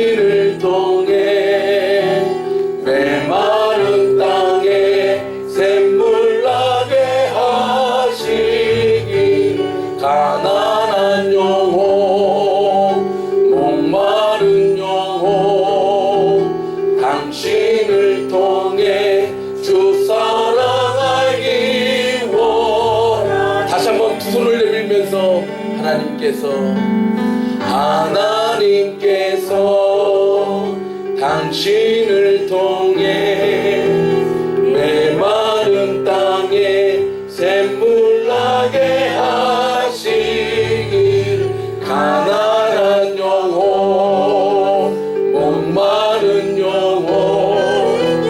당신을 통해 메마른 땅에 샘물 나게 하시기 가난한 영혼 목마른 영혼 당신을 통해 주 사랑 알기 원하. 다시 한번 두 손을 내밀면서 하나님께서 당신을 통해 메마른 땅에 샘물 나게 하시길 가난한 영혼 목마른 영혼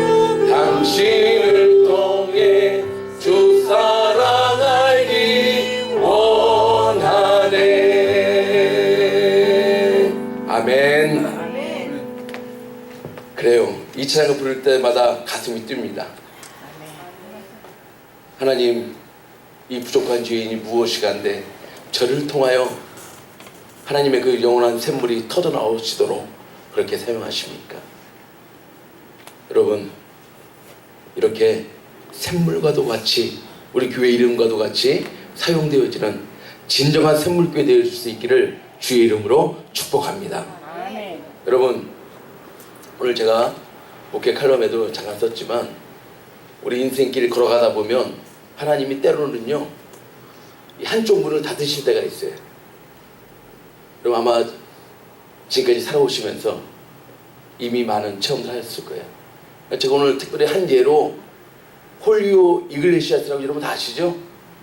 당신을 통해 주 사랑 알기 원하네. 아멘. 그래요. 이 찬양을 부를 때마다 가슴이 뜁니다. 하나님, 이 부족한 죄인이 무엇이간데 저를 통하여 하나님의 그 영원한 샘물이 터져 나오시도록 그렇게 사용하십니까? 여러분, 이렇게 샘물과도 같이 우리 교회 이름과도 같이 사용되어지는 진정한 샘물교회 되어질 수 있기를 주의 이름으로 축복합니다. 아멘. 여러분, 오늘 제가 목회 칼럼에도 잠깐 썼지만 우리 인생길 걸어가다 보면 하나님이 때로는요 한쪽 문을 닫으실 때가 있어요. 그럼 아마 지금까지 살아오시면서 이미 많은 체험을 하셨을 거예요. 제가 오늘 특별히 한 예로 홀리오 이글레시아스라고 여러분 다 아시죠?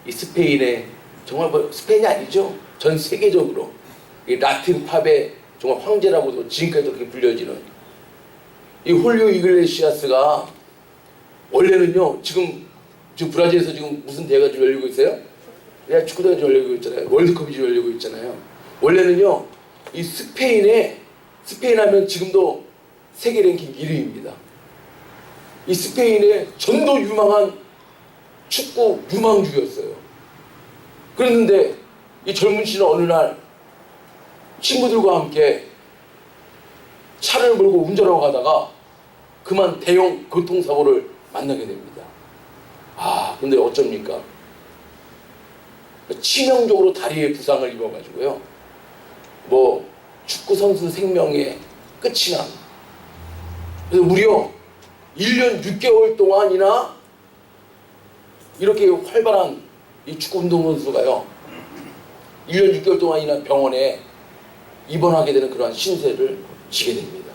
이 스페인의 정말 스페인이 아니죠. 전 세계적으로 이 라틴 팝의 정말 황제라고도 지금까지도 그렇게 불려지는 이 홀리오 이글레시아스가 원래는요 지금 브라질에서 지금 무슨 대회가 지금 열리고 있어요? 그냥 축구대회가 지금 열리고 있잖아요. 월드컵이 지금 열리고 있잖아요. 원래는요 이 스페인 하면 지금도 세계 랭킹 1위입니다. 이 스페인의 전도 유망한 축구 유망주였어요. 그랬는데 이 젊은 씨는 어느 날 친구들과 함께 차를 몰고 운전하고 가다가 그만 대형 교통사고를 만나게 됩니다. 근데 어쩝니까? 치명적으로 다리에 부상을 입어가지고요. 축구 선수 생명의 끝이 난. 그래서 무려 1년 6개월 동안이나 이렇게 활발한 이 축구 운동선수가요. 1년 6개월 동안이나 병원에 입원하게 되는 그러한 신세를 지게 됩니다.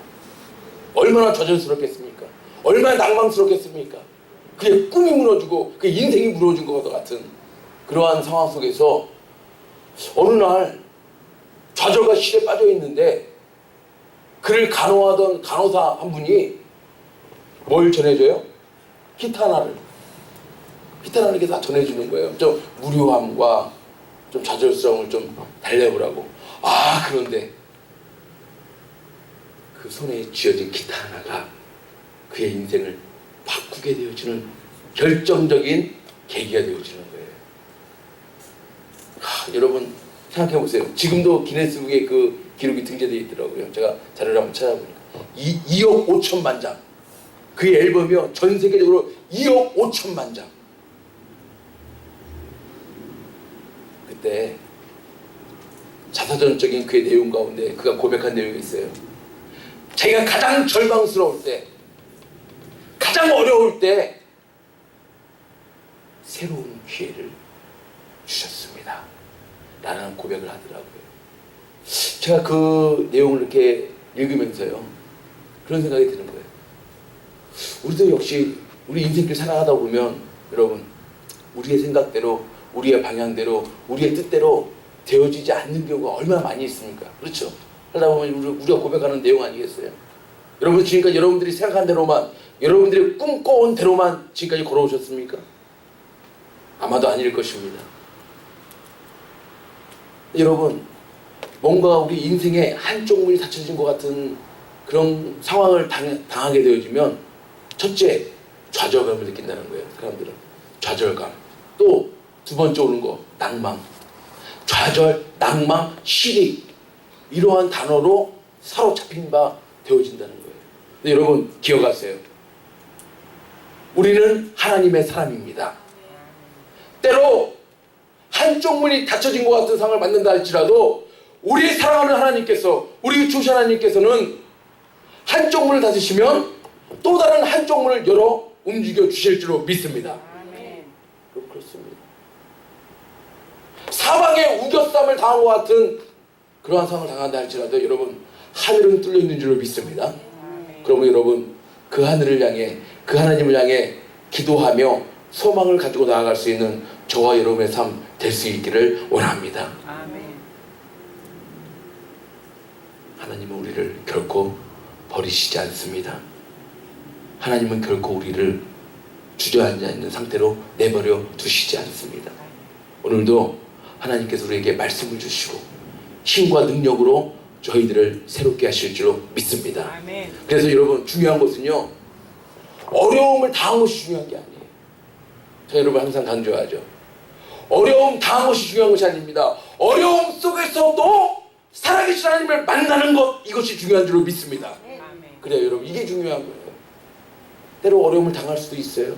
얼마나 좌절스럽겠습니까? 얼마나 낭망스럽겠습니까? 그의 꿈이 무너지고 그의 인생이 무너진 것과 같은 그러한 상황 속에서 어느 날 좌절과 실에 빠져 있는데 그를 간호하던 간호사 한 분이 뭘 전해줘요? 히타나를 이렇게 다 전해주는 거예요. 좀 무료함과 좀 좌절스러움을 좀 달래보라고. 그런데 그 손에 쥐어진 기타 하나가 그의 인생을 바꾸게 되어지는 결정적인 계기가 되어지는 거예요. 여러분 생각해보세요. 지금도 기네스북에 그 기록이 등재되어 있더라고요. 제가 자료를 한번 찾아보니까 2억 5천만 장. 그의 앨범이요 전 세계적으로 2억 5천만 장. 그때 자서전적인 그의 내용 가운데 그가 고백한 내용이 있어요. 자기가 가장 절망스러울 때, 가장 어려울 때 새로운 기회를 주셨습니다 라는 고백을 하더라고요. 제가 그 내용을 이렇게 읽으면서요 그런 생각이 드는 거예요. 우리도 역시 우리 인생길 살아가다 보면 여러분 우리의 생각대로, 우리의 방향대로, 우리의 뜻대로 되어지지 않는 경우가 얼마나 많이 있습니까? 그렇죠? 하다 보면 우리가 고백하는 내용 아니겠어요? 여러분 지금까지 여러분들이 생각한 대로만, 여러분들이 꿈꿔온 대로만 지금까지 걸어오셨습니까? 아마도 아닐 것입니다. 여러분 뭔가 우리 인생의 한쪽 문이 닫혀진 것 같은 그런 상황을 당하게 되어지면 첫째 좌절감을 느낀다는 거예요. 사람들은 좌절감. 또 두 번째 오는 거 낭망. 좌절, 낭망, 실익 이러한 단어로 사로잡힌 바 되어진다는 거예요. 근데 여러분 기억하세요. 우리는 하나님의 사람입니다. 때로 한쪽 문이 닫혀진 것 같은 상황을 만난다 할지라도 우리 사랑하는 하나님께서, 우리 주신 하나님께서는 한쪽 문을 닫으시면 또 다른 한쪽 문을 열어 움직여 주실 줄로 믿습니다. 그렇습니다. 사방에 우겨쌈을 당한 것 같은 그러한 상황을 당한다 할지라도 여러분 하늘은 뚫려 있는 줄로 믿습니다. 그러면 여러분 그 하늘을 향해, 그 하나님을 향해 기도하며 소망을 가지고 나아갈 수 있는 저와 여러분의 삶 될 수 있기를 원합니다. 하나님은 우리를 결코 버리시지 않습니다. 하나님은 결코 우리를 주저앉아 있는 상태로 내버려 두시지 않습니다. 오늘도 하나님께서 우리에게 말씀을 주시고 힘과 능력으로 저희들을 새롭게 하실 줄로 믿습니다. 그래서 여러분 중요한 것은요, 어려움을 당한 것이 중요한 게 아니에요. 저 여러분 항상 강조하죠. 어려움 당한 것이 중요한 것이 아닙니다. 어려움 속에서도 살아계신 하나님을 만나는 것, 이것이 중요한 줄로 믿습니다. 그래요 여러분, 이게 중요한 거예요. 때로 어려움을 당할 수도 있어요.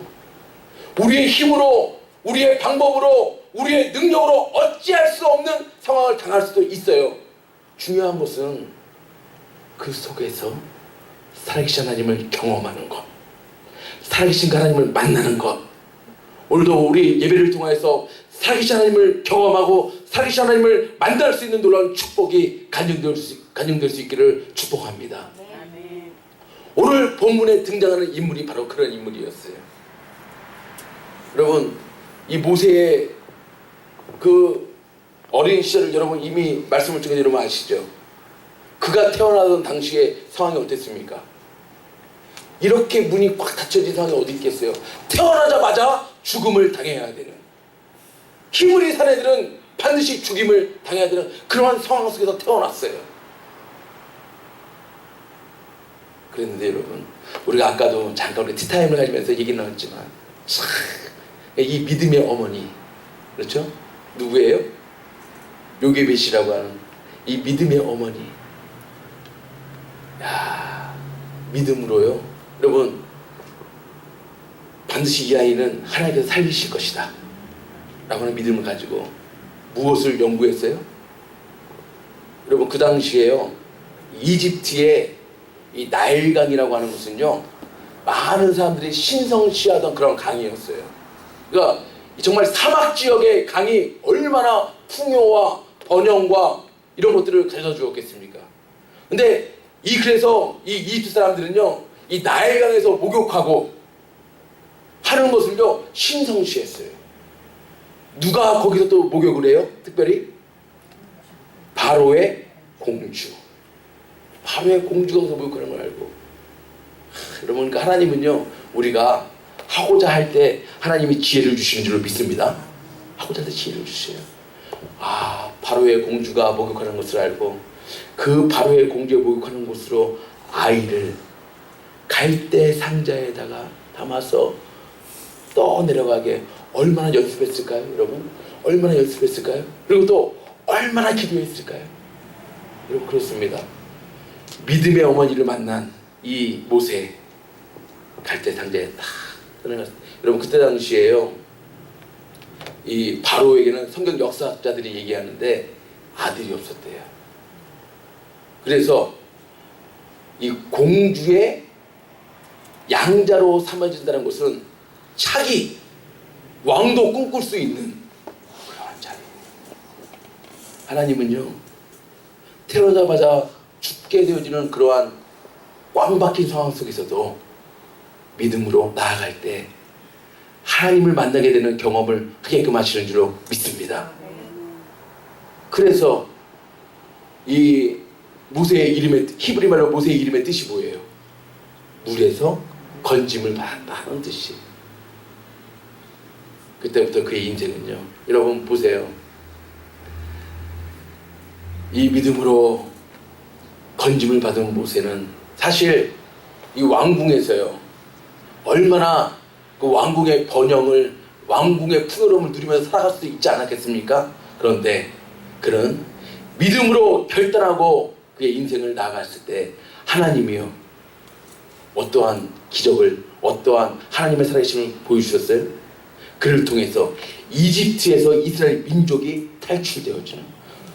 우리의 힘으로, 우리의 방법으로, 우리의 능력으로 어찌할 수 없는 상황을 당할 수도 있어요. 중요한 것은 그 속에서 살아계신 하나님을 경험하는 것, 살아계신 하나님을 만나는 것. 오늘도 우리 예배를 통해서 살아계신 하나님을 경험하고 살아계신 하나님을 만날 수 있는 놀라운 축복이 간증될 수 있기를 축복합니다. 오늘 본문에 등장하는 인물이 바로 그런 인물이었어요. 여러분, 이 모세의 그 어린 시절을 여러분 이미 말씀을 통해 여러분 아시죠? 그가 태어나던 당시의 상황이 어땠습니까? 이렇게 문이 꽉 닫혀진 상황이 어디 있겠어요? 태어나자마자 죽음을 당해야 되는, 히브리 사내들은 반드시 죽임을 당해야 되는 그러한 상황 속에서 태어났어요. 그랬는데 여러분, 우리가 아까도 잠깐 우리 티타임을 가지면서 얘기 나눴지만 참, 이 믿음의 어머니, 그렇죠? 누구예요? 요게벳이라고 하는 이 믿음의 어머니. 야, 믿음으로요, 여러분 반드시 이 아이는 하나님께서 살리실 것이다 라고 하는 믿음을 가지고 무엇을 연구했어요? 여러분 그 당시에요, 이집트의 이 나일강이라고 하는 것은요, 많은 사람들이 신성시하던 그런 강이었어요. 그러니까 정말 사막 지역의 강이 얼마나 풍요와 번영과 이런 것들을 가져다 주었겠습니까? 근데 그래서 이 이집트 사람들은요, 이 나일강에서 목욕하고 하는 것을요 신성시했어요. 누가 거기서 또 목욕을 해요? 특별히 바로의 공주. 바로의 공주가 거기서 목욕하는 걸 알고, 여러분 그러니까 하나님은요, 우리가 하고자 할 때 하나님이 지혜를 주시는 줄로 믿습니다. 하고자 할 때 지혜를 주세요. 아, 바로의 공주가 목욕하는 것을 알고 그 바로의 공주가 목욕하는 곳으로 아이를 갈대 상자에다가 담아서 떠내려가게 얼마나 연습했을까요? 여러분 얼마나 연습했을까요? 그리고 또 얼마나 기도했을까요? 여러분 그렇습니다. 믿음의 어머니를 만난 이 모세, 갈대 상자에 딱 떠내갔어요. 여러분 그때 당시에요, 이 바로에게는 성경 역사학자들이 얘기하는데 아들이 없었대요. 그래서 이 공주의 양자로 삼아진다는 것은 차기 왕도 꿈꿀 수 있는 그런 자리예요. 하나님은요, 태어나자마자 죽게 되어지는 그러한 꽉 박힌 상황 속에서도 믿음으로 나아갈 때 하나님을 만나게 되는 경험을 하게끔 하시는 줄로 믿습니다. 그래서 이 모세의 이름의, 히브리 말로 모세의 이름의 뜻이 뭐예요? 물에서 건짐을 받았다 하는 뜻이. 그때부터 그의 인생은요, 여러분 보세요, 이 믿음으로 건짐을 받은 모세는 사실 이 왕궁에서요 얼마나 그 왕궁의 번영을, 왕궁의 풍요로움을 누리면서 살아갈 수도 있지 않았겠습니까? 그런데 그는 믿음으로 결단하고 그의 인생을 나아갔을 때 하나님이요 어떠한 기적을, 어떠한 하나님의 살아계심을 보여주셨어요? 그를 통해서 이집트에서 이스라엘 민족이 탈출되었죠.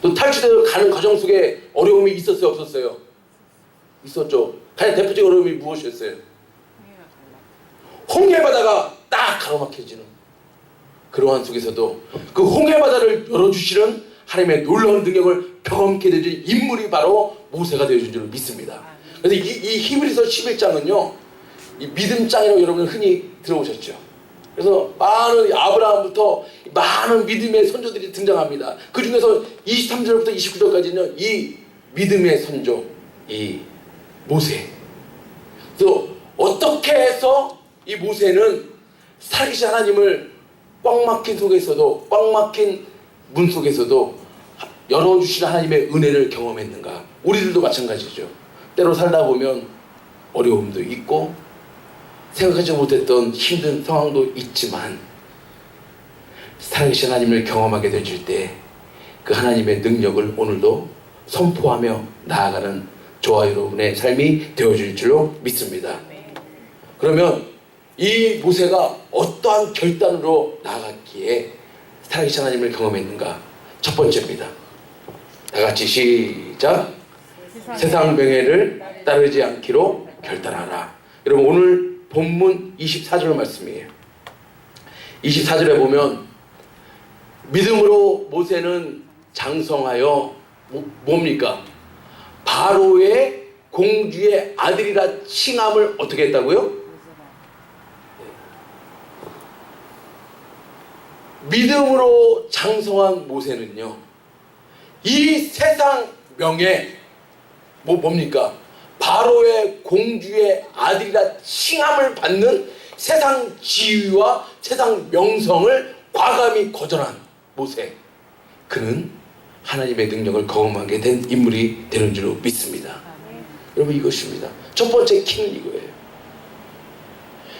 또 탈출되어 가는 과정 속에 어려움이 있었어요, 없었어요? 있었죠. 가장 대표적인 어려움이 무엇이었어요? 홍해 바다가 딱 가로막혀지는 그러한 속에서도 그 홍해 바다를 열어주시는 하나님의 놀라운 능력을 경험케 되어진 인물이 바로 모세가 되어준 줄 믿습니다. 그래서 이 히브리서 11장은요 이 믿음장이라고 여러분 흔히 들어보셨죠. 그래서 많은 아브라함부터 많은 믿음의 선조들이 등장합니다. 그 중에서 23절부터 29절까지는 이 믿음의 선조 이 모세. 그래서 어떻게 해서 이 모세는 살아계신 하나님을 꽉 막힌 속에서도, 꽉 막힌 문 속에서도 열어주신 하나님의 은혜를 경험했는가? 우리들도 마찬가지죠. 때로 살다 보면 어려움도 있고 생각하지 못했던 힘든 상황도 있지만 살아계신 하나님을 경험하게 되실 때 그 하나님의 능력을 오늘도 선포하며 나아가는 저와 여러분의 삶이 되어질 줄로 믿습니다. 그러면 이 모세가 어떠한 결단으로 나아갔기에 살아계신 하나님을 경험했는가? 첫 번째입니다. 다 같이 시작. 세상 명예를 따르지 않기로 결단하라. 여러분 오늘 본문 24절 말씀이에요. 24절에 보면 믿음으로 모세는 장성하여 뭡니까? 바로의 공주의 아들이라 칭함을 어떻게 했다고요? 믿음으로 장성한 모세는요 이 세상 명예 뭡니까? 바로의 공주의 아들이라 칭함을 받는 세상 지위와 세상 명성을 과감히 거절한 모세. 그는 하나님의 능력을 경험하게 된 인물이 되는 줄로 믿습니다. 여러분 이것입니다. 첫 번째 킹은 이거예요.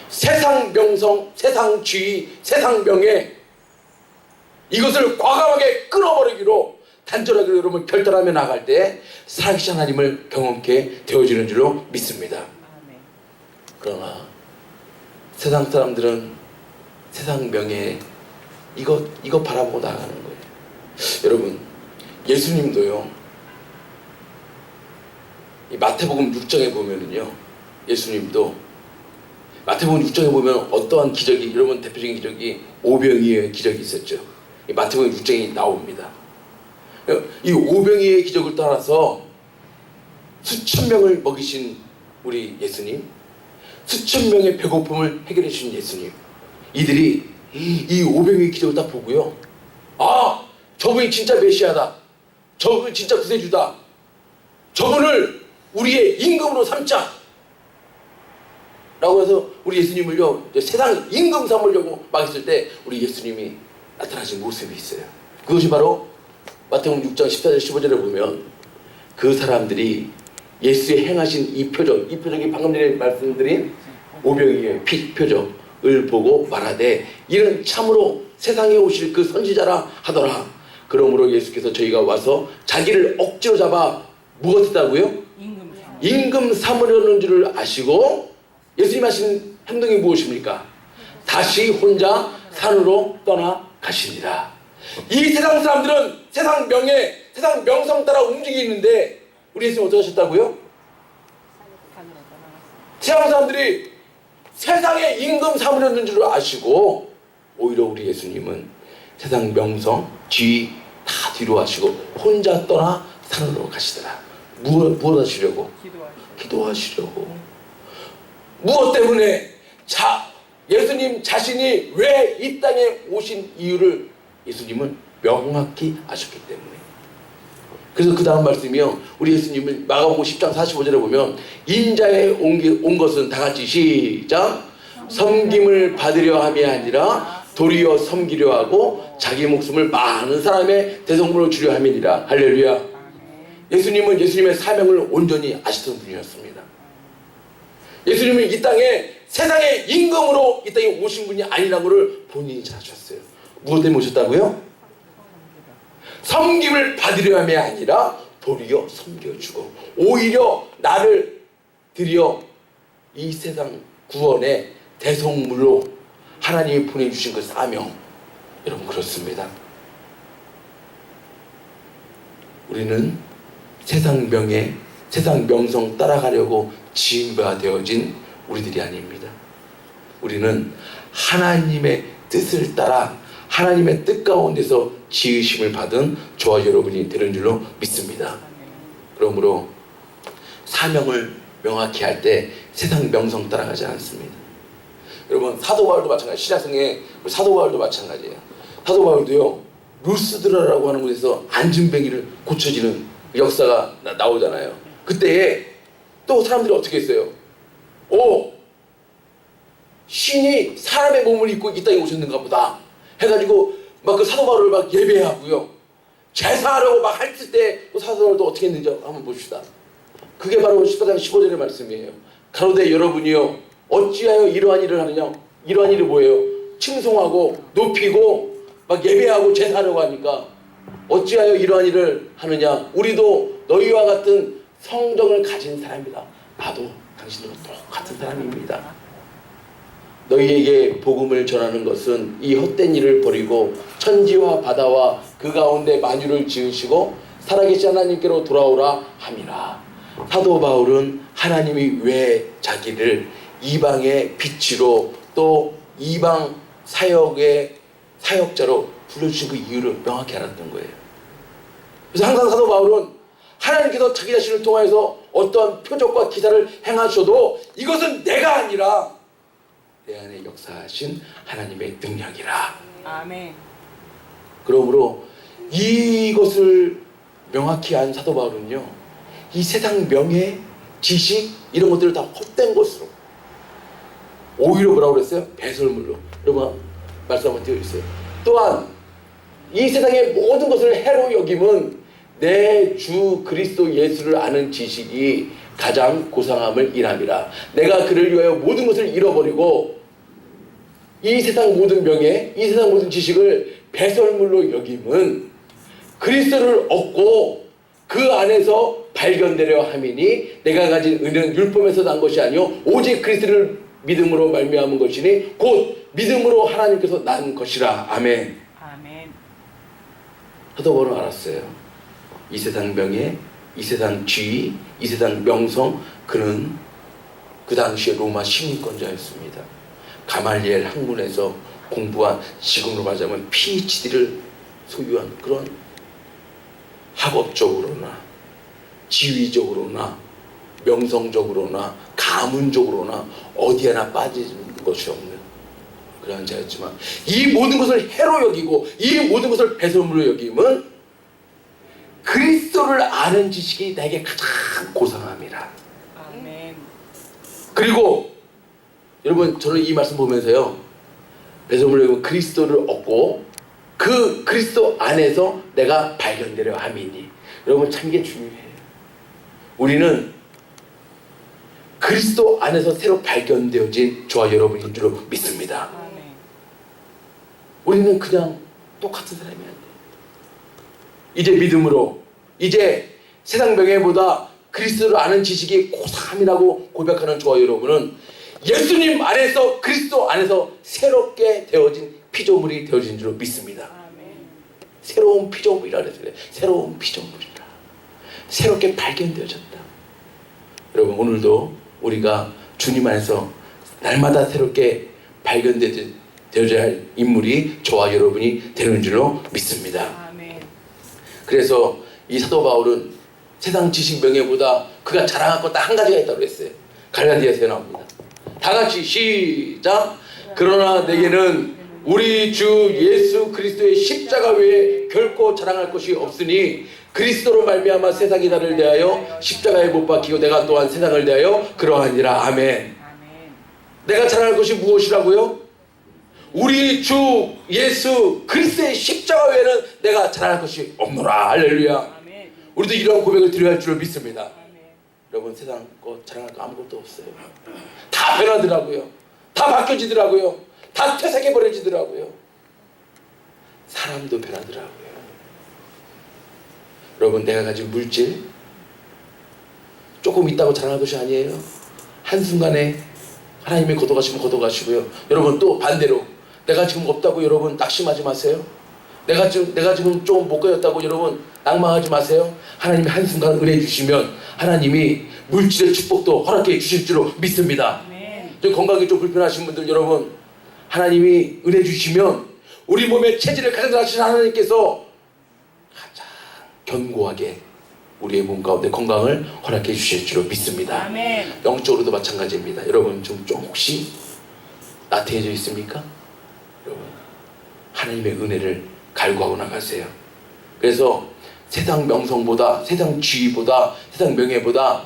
세상 명성, 세상 지위, 세상 명예 이것을 과감하게 끊어버리기로 단절하기로 여러분 결단하며 나갈 때 살아계신 하나님을 경험케 되어지는 줄로 믿습니다. 그러나 세상 사람들은 세상 명예 이거 바라보고 나가는 거예요. 여러분 예수님도요 이 마태복음 6장에 보면은요 예수님도 마태복음 6장에 보면 어떠한 기적이 여러분 대표적인 기적이 오병이어의 기적이 있었죠. 이 마태복음 6장이 나옵니다. 이 오병이어의 기적을 따라서 수천 명을 먹이신 우리 예수님, 수천 명의 배고픔을 해결해 주신 예수님, 이들이 이 오병이어의 기적을 딱 보고요 아 저분이 진짜 메시아다, 저분이 진짜 구세주다, 저분을 우리의 임금으로 삼자 라고 해서 우리 예수님을요 세상 임금 삼으려고 막 했을 때 우리 예수님이 나타나신 모습이 있어요. 그것이 바로 마태복음 6장 14절 15절에 보면 그 사람들이 예수의 행하신 이 표적이 방금 전에 말씀드린 오병이어의 표적을 보고 말하되 이는 참으로 세상에 오실 그 선지자라 하더라. 그러므로 예수께서 저희가 와서 자기를 억지로 잡아 무엇했다고요? 임금 삼으려는 줄을 아시고 예수님 하신 행동이 무엇입니까? 다시 혼자 산으로 떠나가시니라. 이 세상 사람들은 세상 명예, 세상 명성 따라 움직이는데 우리 예수님 어떻게 하셨다고요? 세상 사람들이 세상의 임금 삼으려는 줄 아시고 오히려 우리 예수님은 세상 명성, 지위 다 뒤로 하시고 혼자 떠나 산으로 가시더라. 무엇 하시려고? 기도하시려고. 무엇 때문에? 예수님 자신이 왜 이 땅에 오신 이유를 예수님은 명확히 아셨기 때문에. 그래서 그 다음 말씀이요 우리 예수님을 마가복음 10장 45절에 보면 인자에 온 것은 다 같이 시작 섬김을 받으려 함이 아니라 도리어 섬기려 하고 자기 목숨을 많은 사람의 대성물로 주려 함이니라. 할렐루야. 예수님은 예수님의 사명을 온전히 아시던 분이었습니다. 예수님은 이 땅에 세상의 임금으로 이 땅에 오신 분이 아니라고를 본인이 잘 아셨어요. 무엇 때문에 오셨다고요? 섬김을 받으려 함이 아니라 도리어 섬겨주고 오히려 나를 들여 이 세상 구원의 대성물로 하나님이 보내주신 그 사명, 여러분 그렇습니다. 우리는 세상 명예, 세상 명성 따라가려고 지은 바 되어진 우리들이 아닙니다. 우리는 하나님의 뜻을 따라 하나님의 뜻 가운데서 지으심을 받은 저와 여러분이 되는 줄로 믿습니다. 그러므로 사명을 명확히 할 때 세상 명성 따라가지 않습니다. 여러분 사도 바울도 마찬가지, 신약성경의 사도 바울도 마찬가지예요. 사도 바울도요, 루스드라라고 하는 곳에서 안진뱅이를 고쳐지는 역사가 나오잖아요. 그때에 또 사람들이 어떻게 했어요? 신이 사람의 몸을 입고 이 땅에 오셨는가 보다 해가지고 막 그 사도 바울을 막 예배하고요, 제사하려고 막 할 때 또 사도 바울도 어떻게 했는지 한번 봅시다. 그게 바로 14장 15절의 말씀이에요. 가로되 여러분이요 어찌하여 이러한 일을 하느냐. 이러한 일이 뭐예요? 칭송하고 높이고 막 예배하고 제사하려고 하니까 어찌하여 이러한 일을 하느냐. 우리도 너희와 같은 성정을 가진 사람이다. 나도 당신들과 똑같은 사람입니다. 너희에게 복음을 전하는 것은 이 헛된 일을 버리고 천지와 바다와 그 가운데 만유를 지으시고 살아계신 하나님께로 돌아오라 함이라. 사도 바울은 하나님이 왜 자기를 이방의 빛으로 또 이방 사역의 사역자로 불러주신 그 이유를 명확히 알았던 거예요. 그래서 항상 사도 바울은 하나님께서 자기 자신을 통해서 어떤 표적과 기사를 행하셔도 이것은 내가 아니라 내 안에 역사하신 하나님의 능력이라. 아멘. 그러므로 이것을 명확히 안 사도 바울은요, 이 세상 명예, 지식 이런 것들을 다 헛된 것으로 오히려 뭐라고 그랬어요? 배설물로. 여러분 말씀 한번 드려주세요. 또한 이 세상의 모든 것을 해로 여김은 내 주 그리스도 예수를 아는 지식이 가장 고상함을 인함이라. 내가 그를 위하여 모든 것을 잃어버리고 이 세상 모든 명예, 이 세상 모든 지식을 배설물로 여김은 그리스도를 얻고 그 안에서 발견되려 함이니 내가 가진 은혜는 율법에서 난 것이 아니요 오직 그리스도를 믿음으로 말미암은 것이니 곧 믿음으로 하나님께서 난 것이라. 아멘. 아멘. 사도 바울은 알았어요. 이 세상 명예, 이 세상 지위, 이 세상 명성, 그는 그 당시에 로마 시민권자였습니다. 가말리엘 학문에서 공부한, 지금으로 말하자면 PhD를 소유한 그런 학업적으로나 지위적으로나 명성적으로나 가문적으로나 어디 하나 빠진 것이 없는 그러한 자였지만 이 모든 것을 해로 여기고 이 모든 것을 배설물로 여김은 그리스도를 아는 지식이 나에게 가장 고상함이라. 아멘. 그리고 여러분 저는 이 말씀 보면서요, 배설물로 여기면 그리스도를 얻고 그 그리스도 안에서 내가 발견되려 함이니, 여러분 참 이게 중요해요. 우리는 그리스도 안에서 새로 발견되어진 저와 여러분인 줄 믿습니다. 아멘. 우리는 그냥 똑같은 사람이 아니에요. 이제 믿음으로, 이제 세상 명예보다 그리스도를 아는 지식이 고상함이라고 고백하는 저와 여러분은 예수님 안에서, 그리스도 안에서 새롭게 되어진 피조물이 되어진 줄 믿습니다. 아멘. 새로운 피조물이라 그랬어요. 새로운 피조물이라. 새롭게 발견되어졌다. 여러분 오늘도 우리가 주님 안에서 날마다 새롭게 발견되어져야 할 인물이 저와 여러분이 되는 줄로 믿습니다. 아멘. 그래서 이 사도 바울은 세상 지식 명예보다 그가 자랑할 것 딱 한 가지가 있다고 그랬어요. 갈라디아서에 나옵니다. 다 같이 시작. 그러나 내게는 우리 주 예수 그리스도의 십자가 외에 결코 자랑할 것이 없으니 그리스도로 말미암아 세상이 나를 대하여 십자가에 못 박히고 내가 또한 세상을 대하여 그러하니라. 아멘. 아멘. 내가 자랑할 것이 무엇이라고요? 우리 주 예수 그리스도의 십자가 외에는 내가 자랑할 것이 없노라. 할렐루야. 아멘. 우리도 이런 고백을 드려야 할 줄 믿습니다. 아멘. 여러분 세상 거 자랑할 거 아무것도 없어요. 다 변하더라고요. 다 바뀌어지더라고요. 다 퇴색해버려지더라고요. 사람도 변하더라고요. 여러분, 내가 가진 물질 조금 있다고 자랑할 것이 아니에요. 한순간에 하나님이 걷어가시면 걷어가시고요. 여러분, 또 반대로 내가 지금 없다고 여러분 낙심하지 마세요. 내가 지금 좀 못 가졌다고 여러분 낭망하지 마세요. 하나님이 한순간 은혜 주시면 하나님이 물질의 축복도 허락해 주실 줄로 믿습니다. 아멘. 좀 건강이 좀 불편하신 분들, 여러분, 하나님이 은혜 주시면 우리 몸의 체질을 가장 잘 아시는 하나님께서 가장 견고하게 우리의 몸 가운데 건강을 허락해 주실 줄로 믿습니다. 아멘. 영적으로도 마찬가지입니다. 여러분, 좀 혹시 나태해져 있습니까? 여러분, 하나님의 은혜를 갈구하고 나가세요. 그래서 세상 명성보다, 세상 지위보다, 세상 명예보다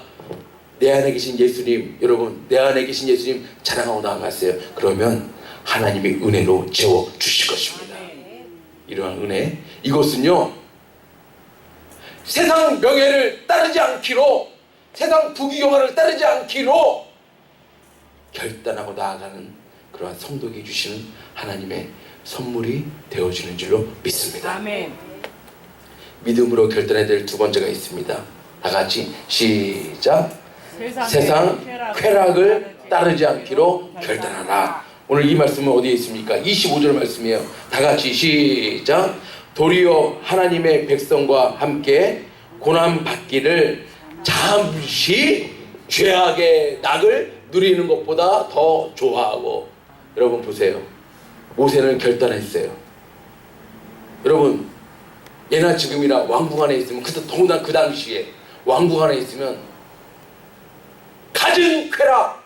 내 안에 계신 예수님, 여러분, 내 안에 계신 예수님 자랑하고 나가세요. 그러면 하나님이 은혜로 채워 주실 것입니다. 이러한 은혜, 이것은요, 세상 명예를 따르지 않기로, 세상 부귀영화를 따르지 않기로 결단하고 나아가는 그러한 성도에게 주시는 하나님의 선물이 되어지는 줄로 믿습니다. 아멘. 믿음으로 결단해야 될 두 번째가 있습니다. 다 같이 시작. 세상 쾌락을 따르지 않기로 결단하라. 오늘 이 말씀은 어디에 있습니까? 25절 말씀이에요. 다 같이 시작. 도리어 하나님의 백성과 함께 고난 받기를 잠시 죄악의 낙을 누리는 것보다 더 좋아하고. 여러분 보세요. 모세는 결단했어요. 여러분, 예나 지금이나 왕궁 안에 있으면, 더구나 그 당시에 왕궁 안에 있으면 가진 쾌락,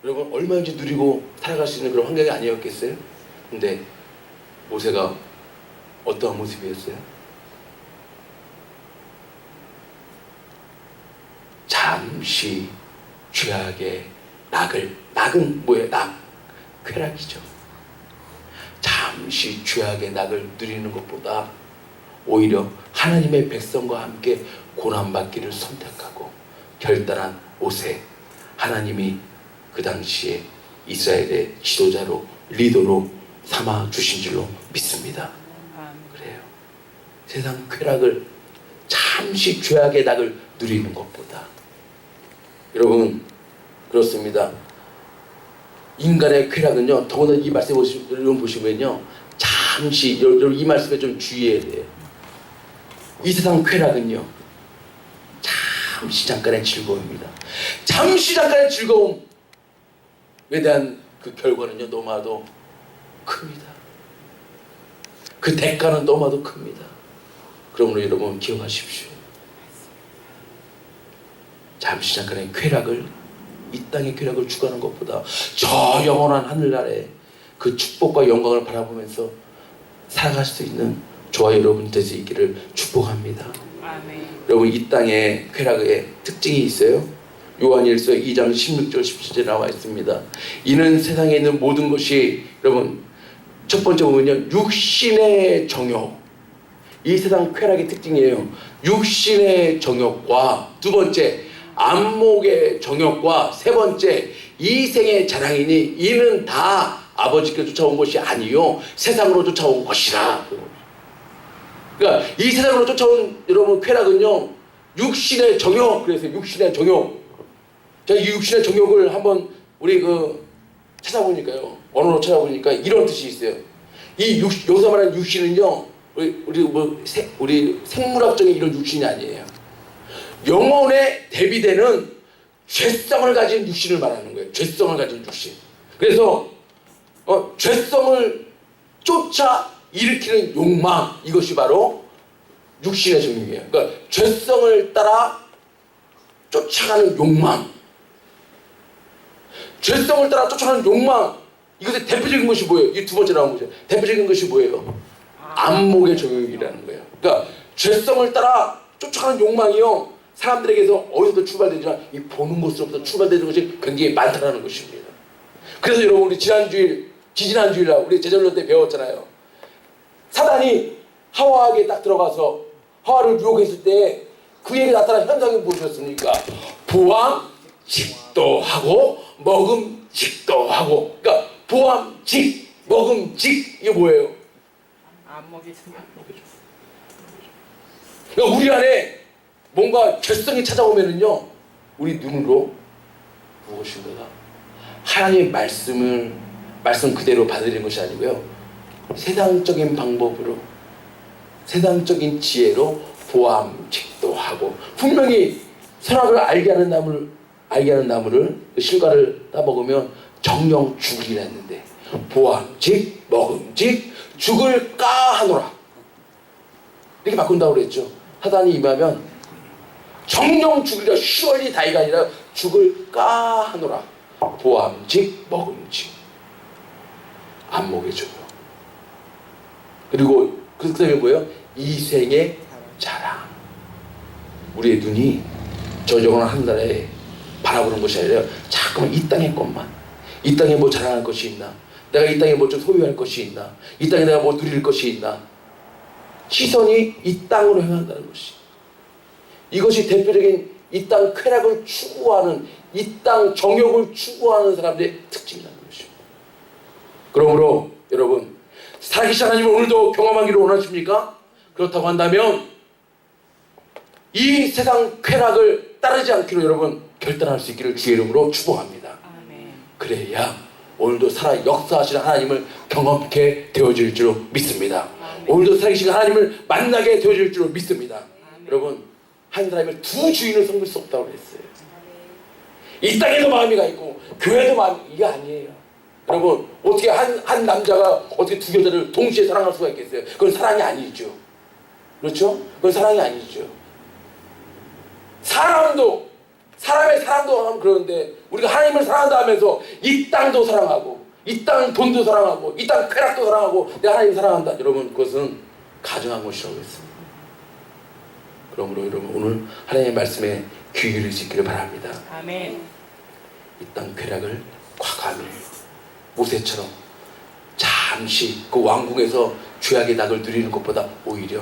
여러분, 얼마든지 누리고 살아갈 수 있는 그런 환경이 아니었겠어요? 근데 모세가 어떠한 모습이었어요? 잠시 죄악의 낙은 뭐예요? 쾌락이죠. 잠시 죄악의 낙을 누리는 것보다 오히려 하나님의 백성과 함께 고난받기를 선택하고 결단한 모세, 하나님이 그 당시에 이스라엘의 지도자로, 리더로 삼아 주신 줄로 믿습니다. 그래요. 세상 쾌락을, 잠시 죄악의 낙을 누리는 것보다, 여러분, 그렇습니다. 인간의 쾌락은요, 더구나 이 말씀 보시면요, 잠시, 여러분 이 말씀에 좀 주의해야 돼요. 이 세상 쾌락은요, 잠시 잠깐의 즐거움입니다. 잠시 잠깐의 즐거움에 대한 그 결과는요, 너무나도 큽니다. 그 대가는 너무나도 큽니다. 그러므로 여러분 기억하십시오. 잠시 잠깐의 쾌락을, 이 땅의 쾌락을 추구하는 것보다 저 영원한 하늘나라의 그 축복과 영광을 바라보면서 살아갈 수 있는 저와 여러분이 될 수 있기를 축복합니다. 아멘. 여러분, 이 땅의 쾌락의 특징이 있어요. 요한일서 2장 16절 17절에 나와 있습니다. 이는 세상에 있는 모든 것이, 여러분, 첫 번째 보면요, 육신의 정욕, 이 세상 쾌락의 특징이에요. 육신의 정욕과 두 번째 안목의 정욕과 세 번째 이생의 자랑이니 이는 다 아버지께 쫓아온 것이 아니요 세상으로 쫓아온 것이라. 그러니까 이 세상으로 쫓아온 여러분 쾌락은요, 육신의 정욕. 그래서 육신의 정욕, 제가 이 육신의 정욕을 한번 우리 찾아보니까요, 언어로 찾아보니까 이런 뜻이 있어요. 여기서 말하는 육신은요, 우리 생물학적인 이런 육신이 아니에요. 영혼에 대비되는 죄성을 가진 육신을 말하는 거예요. 죄성을 가진 육신. 그래서 죄성을 쫓아 일으키는 욕망, 이것이 바로 육신의 정욕이에요. 그러니까 죄성을 따라 쫓아가는 욕망, 죄성을 따라 쫓아가는 욕망, 이것의 대표적인 것이 뭐예요? 이 두 번째 나온 거죠. 대표적인 것이 뭐예요? 안목의 정욕이라는 거예요. 그러니까 죄성을 따라 쫓아가는 욕망이요, 사람들에게서 어디서부터 출발되지만 이 보는 것으로부터 출발되는 것이 굉장히 많다는 것입니다. 그래서 여러분, 우리 지지난주일 날 우리 제전론 때 배웠잖아요. 사단이 하와에게 딱 들어가서 하와를 유혹했을 때 그에게 나타난 현상이 무엇이었습니까? 보암직도 하고 먹음직도 하고. 그러니까 보암직, 먹음직, 이게 뭐예요? 안목이 그러니까 우리 안에 뭔가 결성이 찾아오면은요, 우리 눈으로 무엇인가가 하나님의 말씀 그대로 받아들이는 것이 아니고요, 세상적인 방법으로, 세상적인 지혜로 보암직도 하고, 분명히 선악을 알게 하는 나무를 그 실과를 따먹으면 정령 죽으리라 했는데, 보암직, 먹음직, 죽을 까하노라 이렇게 바꾼다고 그랬죠. 사단이 임하면 정령 죽으리라, surely 다이가 아니라 죽을 까하노라. 보암직, 먹음직, 안 먹여줘요. 그리고 그 다음에 뭐예요? 이생의 자랑. 우리의 눈이 저 영원한 하늘나라에 바라보는 것이 아니라 자꾸만 이 땅의 것만, 이 땅에 뭐 자랑할 것이 있나, 내가 이 땅에 뭐 좀 소유할 것이 있나, 이 땅에 내가 뭐 누릴 것이 있나, 시선이 이 땅으로 향한다는 것이, 이것이 대표적인 이 땅 쾌락을 추구하는, 이 땅 정욕을 추구하는 사람들의 특징이라는 것입니다. 그러므로 여러분, 살아계신 하나님을 오늘도 경험하기를 원하십니까? 그렇다고 한다면 이 세상 쾌락을 따르지 않기로 여러분 결단할 수 있기를 주의 이름으로 축복합니다. 아멘. 그래야 오늘도 살아 역사하시는 하나님을 경험케 되어질 줄로 믿습니다. 아멘. 오늘도 살아계신 하나님을 만나게 되어질 줄로 믿습니다. 아멘. 여러분, 한 사람이 두 주인을 섬길 수 없다고 그랬어요. 이 땅에도 마음이 가 있고 교회도 마음이, 이게 아니에요. 여러분, 어떻게 한 남자가 어떻게 두 여자를 동시에 사랑할 수가 있겠어요? 그건 사랑이 아니죠. 그렇죠? 그건 사랑이 아니죠. 사람도, 사람의 사랑도 하면 그러는데, 우리가 하나님을 사랑한다 하면서 이 땅도 사랑하고, 이 땅 돈도 사랑하고, 이 땅 쾌락도 사랑하고, 내가 하나님 사랑한다. 여러분, 그것은 가정한 것이라고 했습니다. 그러므로 여러분, 오늘 하나님의 말씀에 귀 기울일 수 있기를 바랍니다. 아멘. 이 땅 쾌락을 과감히 모세처럼 잠시 그 왕궁에서 죄악의 낙을 누리는 것보다 오히려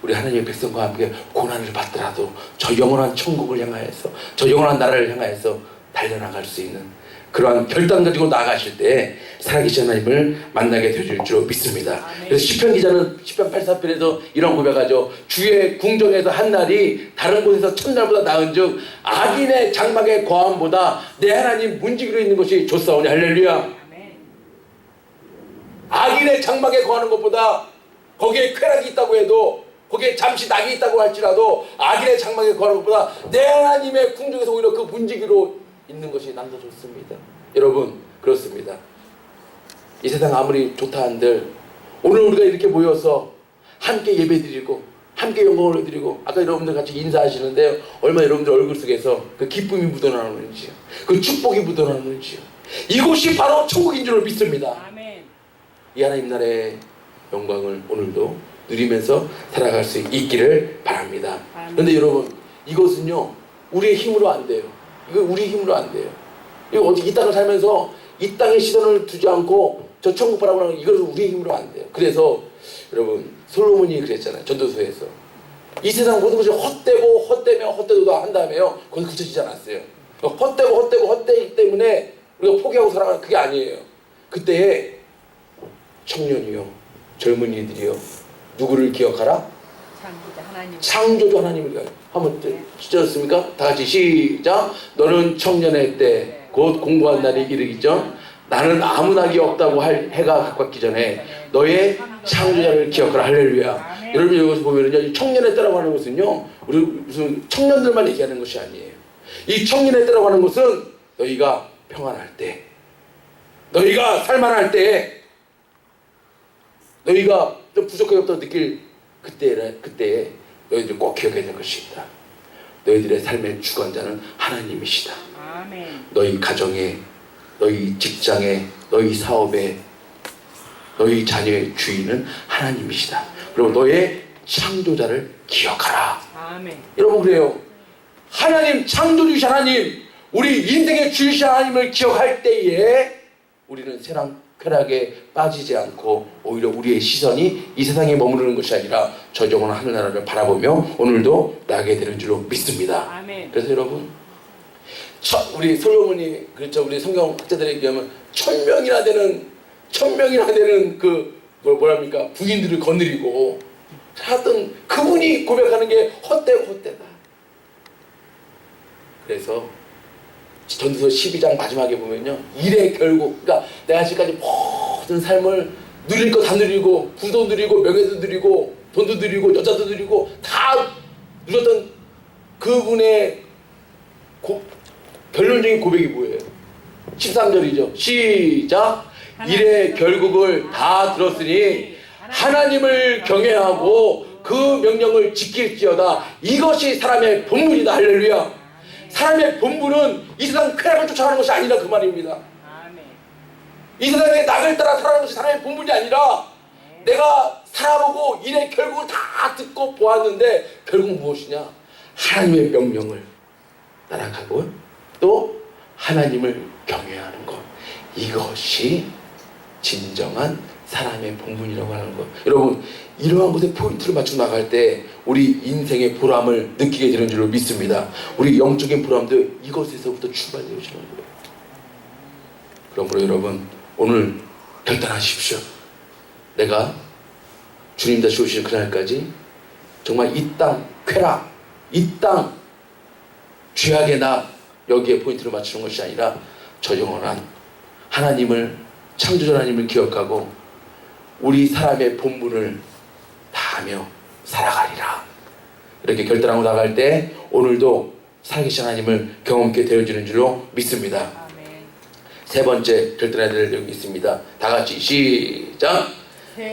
우리 하나님의 백성과 함께 고난을 받더라도 저 영원한 천국을 향하여서, 저 영원한 나라를 향하여서 달려나갈 수 있는 그러한 결단 가지고 나아가실 때 살아계신 하나님을 만나게 되실 줄 믿습니다. 아멘. 그래서 시편 기자는 시편 84편에서 이런 고백하죠. 주의 궁정에서 한 날이 다른 곳에서 첫날보다 나은즉 악인의 장막의 거함보다 내 하나님 문지기로 있는 것이 좋사오니. 할렐루야. 아멘. 악인의 장막에 거하는 것보다, 거기에 쾌락이 있다고 해도, 거기에 잠시 낙이 있다고 할지라도 악인의 장막에 거하는 것보다 내 하나님의 궁정에서 오히려 그 문지기로 있는 것이 남 더 좋습니다. 여러분, 그렇습니다. 이 세상 아무리 좋다 한들 오늘 우리가 이렇게 모여서 함께 예배드리고 함께 영광을 드리고, 아까 여러분들 같이 인사하시는데 얼마나 여러분들 얼굴 속에서 그 기쁨이 묻어나오는지요, 그 축복이 묻어나오는지요. 이곳이 바로 천국인 줄 믿습니다. 아멘. 이 하나님 나라의 영광을 오늘도 누리면서 살아갈 수 있기를 바랍니다. 아멘. 그런데 여러분, 이것은요 우리의 힘으로 안 돼요. 이거 우리 힘으로 안 돼요. 이거 어디 이 땅을 살면서 이 땅에 시선을 두지 않고 저 천국 바라보는 이것은 우리의 힘으로 안 돼요. 그래서 여러분, 솔로몬이 그랬잖아요. 전도서에서 이 세상 모든 것이 헛되고 헛되며 헛되도 한다며요. 거기 그쳐지지 않았어요. 헛되기 때문에 우리가 포기하고 살아가는 그게 아니에요. 그때에 청년이요, 젊은이들이요, 누구를 기억하라? 창조자 하나님. 창조주 하나님을 기억하라. 한번 시작했습니까? 다 같이 시작. 너는 청년의 때 곧 공부한 날이 이르기 전 나는 아무 낙이 없다고 할 해가 가깝기 전에 너의 창조자를 기억하라. 할렐루야. 아멘. 여러분, 여기서 보면은요, 이 청년의 때라고 하는 것은요, 우리 무슨 청년들만 얘기하는 것이 아니에요. 이 청년의 때라고 하는 것은 너희가 평안할 때, 너희가 살만할 때, 너희가 좀 부족하게 없다고 느낄 그때에 너희들이 꼭 기억해야 될 것이 있다. 너희들의 삶의 주관자는 하나님이시다. 아멘. 너희 가정에, 너희 직장에, 너희 사업에, 너희 자녀의 주인은 하나님이시다. 그리고 너의 창조자를 기억하라. 아멘. 여러분, 그래요. 하나님, 창조주신 하나님, 우리 인생의 주이신 하나님을 기억할 때에 우리는 세상 쾌락에 빠지지 않고 오히려 우리의 시선이 이 세상에 머무르는 것이 아니라 저 영원한 하늘나라를 바라보며 오늘도 나가게 되는 줄로 믿습니다. 아멘. 그래서 여러분, 우리 솔로몬이 그렇죠, 우리 성경 학자들에 비하면 1000명이나 되는 그 뭐랍니까 부인들을 거느리고 하던 그분이 고백하는 게 헛되다. 그래서 전도서 12장 마지막에 보면요, 일의 결국, 그러니까 내가 지금까지 모든 삶을 누릴 거 다 누리고, 부도 누리고, 명예도 누리고, 돈도 누리고, 여자도 누리고 다 누렸던 그분의 결론적인 고백이 뭐예요? 13절이죠. 시작. 일의 결국을 다 들었으니 하나님을 경외하고 그 명령을 지킬지어다. 이것이 사람의 본분이다. 할렐루야. 사람의 본분은 이 세상 쾌락을 쫓아가는 것이 아니라 그 말입니다. 이 세상의 낙을 따라 살아가는 것이 사람의 본분이 아니라 내가 살아보고 일의 결국을 다 듣고 보았는데 결국 무엇이냐? 하나님의 명령을 따라가고 또 하나님을 경외하는 것. 이것이 진정한 사람의 본분이라고 하는 것. 여러분, 이러한 것에 포인트를 맞추고 나갈 때 우리 인생의 보람을 느끼게 되는 줄로 믿습니다. 우리 영적인 보람도 이것에서부터 출발되어지는 거예요. 그러므로 여러분, 오늘 결단하십시오. 내가 주님 다시 오시는 그날까지 정말 이 땅 쾌락, 이 땅 죄악의 나, 여기에 포인트를 맞추는 것이 아니라 저 영원한 하나님을, 창조자 하나님을 기억하고 우리 사람의 본분을 다하며 살아가리라. 이렇게 결단하고 나갈 때 오늘도 살아계신 하나님을 경험하게 되어지는 줄로 믿습니다. 아멘. 세 번째 결단해야 될 내용이 있습니다. 다 같이 시작.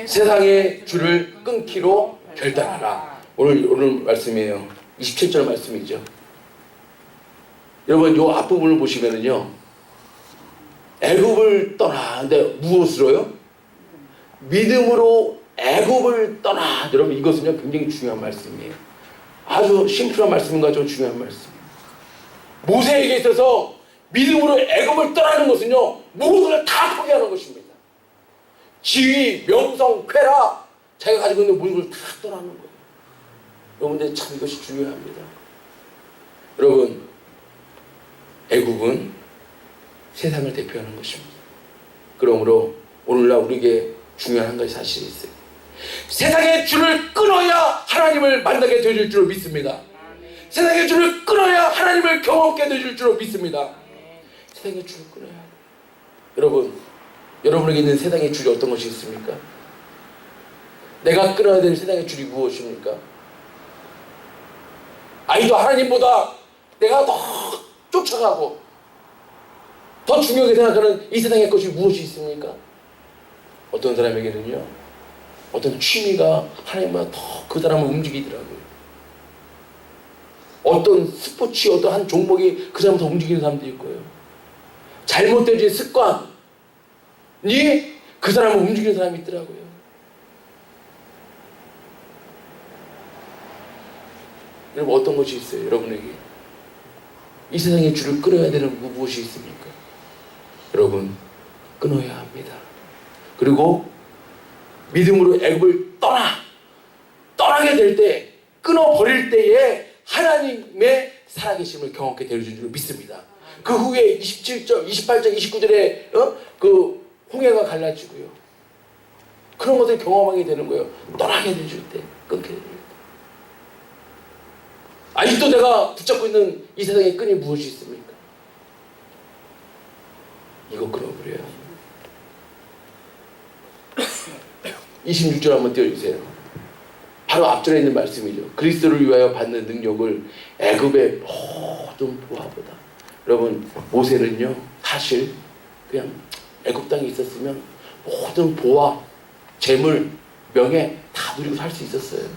세상의 줄을 끊기로 결단하라. 오늘 말씀이에요. 27절 말씀이죠. 여러분, 요 앞부분을 보시면은요, 애굽을 떠나. 근데 무엇으로요? 믿음으로 애굽을 떠나. 여러분, 이것은요 굉장히 중요한 말씀이에요. 아주 심플한 말씀인가 좀 중요한 말씀. 모세에게 있어서 믿음으로 애굽을 떠나는 것은요 모든 걸 다 포기하는 것입니다. 지위, 명성, 쾌락, 자기가 가지고 있는 모든 걸 다 떠나는 거예요. 여러분들 참 이것이 중요합니다. 여러분, 애굽은 세상을 대표하는 것입니다. 그러므로 오늘날 우리에게 중요한 한 가지 사실이 있어요. 세상의 줄을 끊어야 하나님을 만나게 되실 줄로 믿습니다. 세상의 줄을 끊어야 하나님을 경험하게 되실 줄로 믿습니다. 세상의 줄을 끊어야 해요. 여러분, 여러분에게 있는 세상의 줄이 어떤 것이 있습니까? 내가 끊어야 되는 세상의 줄이 무엇입니까? 아이도 하나님보다 내가 더 쫓아가고 더 중요하게 생각하는 이 세상의 것이 무엇이 있습니까? 어떤 사람에게는요, 어떤 취미가 하나님보다 더 그 사람을 움직이더라고요. 어떤 스포츠, 어떤 한 종목이 그 사람을 더 움직이는 사람도 있고요. 잘못된 습관이 그 사람을 움직이는 사람이 있더라고요. 여러분, 어떤 것이 있어요? 여러분에게 이 세상의 줄을 끊어야 되는 무엇이 있습니까? 여러분, 끊어야 합니다. 그리고 믿음으로 애굽을 떠나게 될 때, 끊어버릴 때에 하나님의 살아계심을 경험하게 되어진 줄 믿습니다. 그 후에 27절, 28절, 29절에 그 홍해가 갈라지고요. 그런 것을 경험하게 되는 거예요. 떠나게 되실 때, 끊게 되실 때. 아직도 내가 붙잡고 있는 이 세상의 끈이 무엇이 있습니까? 이거 끊어버려요. 26절 한번 띄워주세요. 바로 앞절에 있는 말씀이죠. 그리스도를 위하여 받는 능력을 애굽의 모든 보화보다. 여러분, 모세는요 사실 그냥 애굽 땅에 있었으면 모든 보화, 재물, 명예 다 누리고 살 수 있었어요.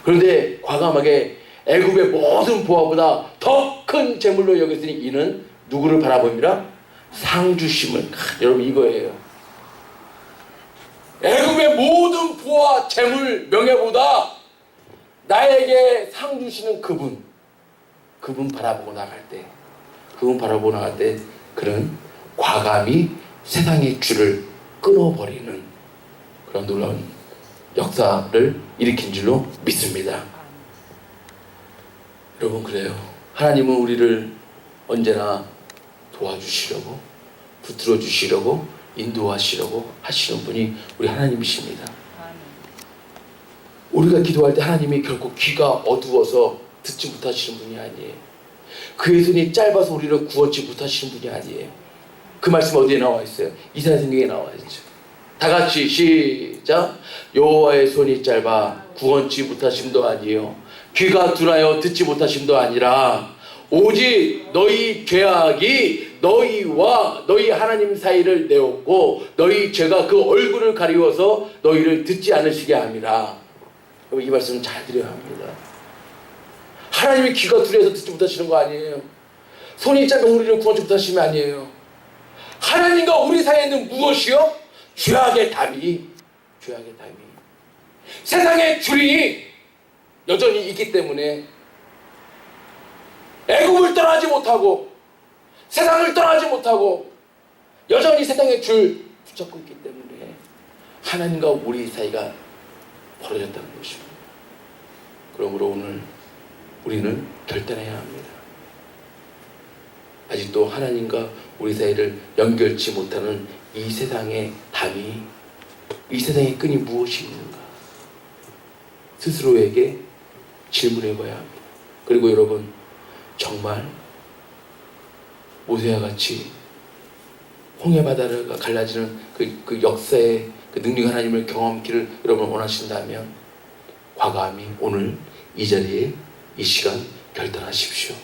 그런데 과감하게 애굽의 모든 보화보다 더 큰 재물로 여겼으니 이는 누구를 바라봅니다? 상 주심을. 여러분, 이거예요. 애굽의 모든 부와 재물, 명예보다 나에게 상 주시는 그분 바라보고 나갈 때, 그는 과감히 세상의 줄을 끊어버리는 그런 놀라운 역사를 일으킨 줄로 믿습니다. 여러분, 그래요. 하나님은 우리를 언제나 도와주시려고, 붙들어 주시려고, 인도하시려고 하시는 분이 우리 하나님이십니다. 우리가 기도할 때 하나님이 결코 귀가 어두워서 듣지 못하시는 분이 아니에요. 그의 손이 짧아서 우리를 구원치 못하시는 분이 아니에요. 그 말씀 어디에 나와 있어요? 이사야 성경에 나와 있죠. 다 같이 시작. 여호와의 손이 짧아 구원치 못하심도 아니요 귀가 둔하여 듣지 못하심도 아니라 오직 너희 죄악이 너희와 너희 하나님 사이를 내었고 너희 죄가 그 얼굴을 가리워서 너희를 듣지 않으시게 함이라. 이 말씀 잘 드려야 합니다. 하나님이 귀가 둔해서 듣지 못하시는 거 아니에요. 손이 짧아서 우리를 구원치 못하시면 아니에요. 하나님과 우리 사이에는 무엇이요? 죄악의 담이, 죄악의 담이. 세상의 주인이 여전히 있기 때문에 애굽을 떠나지 못하고 세상을 떠나지 못하고 여전히 세상의 줄 붙잡고 있기 때문에 하나님과 우리 사이가 벌어졌다는 것입니다. 그러므로 오늘 우리는 결단해야 합니다. 아직도 하나님과 우리 사이를 연결치 못하는 이 세상의 담이, 이 세상의 끈이 무엇이 있는가 스스로에게 질문해 봐야 합니다. 그리고 여러분, 정말 모세와 같이 홍해바다를 갈라지는 그 역사의 그 능력 하나님을 경험하기를 여러분 원하신다면 과감히 오늘 이 자리에 이 시간 결단하십시오.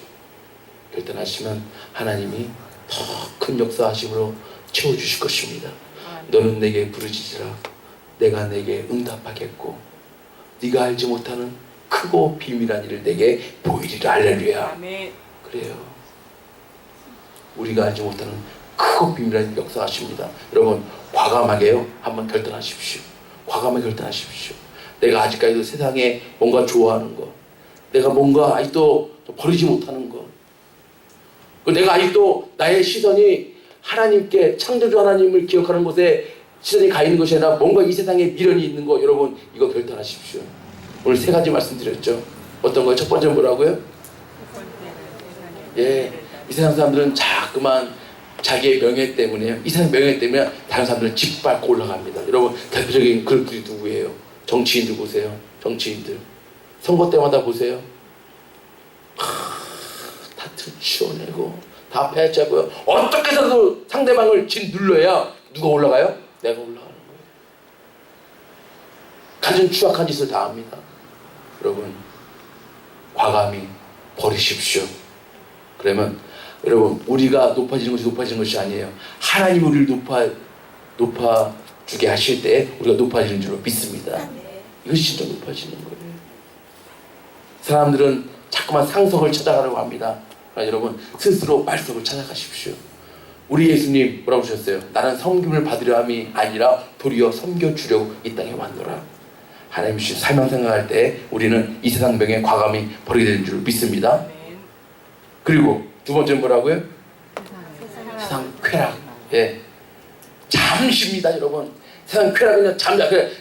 결단하시면 하나님이 더 큰 역사하심으로 채워주실 것입니다. 너는 내게 부르짖으라 내가 내게 응답하겠고 네가 알지 못하는 크고 비밀한 일을 내게 보이리라. 할렐루야. 아멘. 그래요. 우리가 알지 못하는 크고 비밀한 역사하십니다. 여러분 과감하게요 한번 결단하십시오. 과감하게 결단하십시오. 내가 아직까지도 세상에 뭔가 좋아하는 거, 내가 뭔가 아직도 버리지 못하는 거, 내가 아직도 나의 시선이 하나님께 창조주 하나님을 기억하는 곳에 시선이 가 있는 것이 아니라 뭔가 이 세상에 미련이 있는 거, 여러분 이거 결단하십시오. 오늘 세 가지 말씀드렸죠. 어떤 거요? 첫 번째 뭐라고요? 예, 이 세상 사람들은 자꾸만 자기의 명예 때문에요. 이 세상 명예 때문에 다른 사람들은 짓밟고 올라갑니다. 여러분 대표적인 그룹들이 누구예요? 정치인들 보세요. 정치인들 선거 때마다 보세요. 다 들추어내고 다 패자고요. 어떻게 해서도 상대방을 짓눌러야 누가 올라가요? 내가 올라가는 거예요. 가진 추악한 짓을 다 합니다. 여러분 과감히 버리십시오. 그러면 여러분 우리가 높아지는 것이 아니에요. 하나님이 우리를 높아주게 하실 때 우리가 높아지는 줄로 믿습니다. 이것이 진짜 높아지는 거예요. 사람들은 자꾸만 상석을 찾아가려고 합니다. 그러나 여러분 스스로 말석을 찾아가십시오. 우리 예수님 뭐라고 하셨어요? 나는 섬김을 받으려 함이 아니라 도리어 섬겨주려고 이 땅에 왔노라. 하나님 주신 사명 생각할 때 우리는 이 세상 명예 과감히 버리게 되는 줄 믿습니다. 그리고 두 번째는 뭐라고요? 세상 쾌락. 예, 잠시입니다, 여러분. 세상 쾌락은요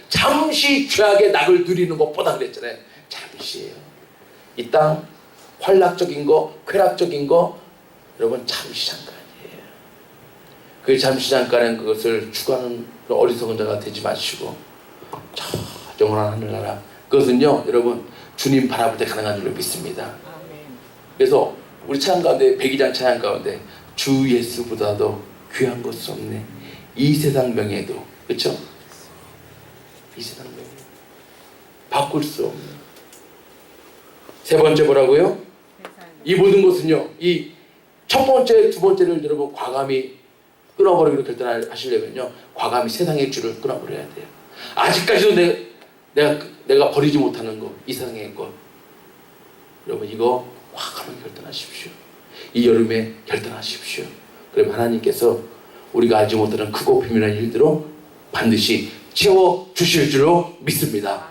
잠시 죄악의 낙을 누리는 것보다 그랬잖아요. 잠시예요. 이 땅 환락적인 거, 쾌락적인 거, 여러분 잠시 잠깐이에요. 그 잠시 잠깐은 그것을 추구하는 어리석은 자가 되지 마시고 저 영원한 하늘나라, 그것은요 여러분 주님 바라볼 때 가능한 줄로 믿습니다. 그래서 우리 찬양 가운데, 백이장 찬양 가운데 주 예수보다도 귀한 것은 없네 이 세상 명예도, 그렇죠? 이 세상 명예 바꿀 수 없는. 세 번째 뭐라고요? 이 모든 것은요, 이 첫 번째, 두 번째를 여러분 과감히 끊어버리기로 결단하시려면요 과감히 세상의 줄을 끊어버려야 돼요. 아직까지도 내가 버리지 못하는 것, 이 세상의 것, 여러분 이거 과감히 결단하십시오. 이 여름에 결단하십시오. 그러면 하나님께서 우리가 알지 못하는 크고 비밀한 일들로 반드시 채워주실 줄로 믿습니다.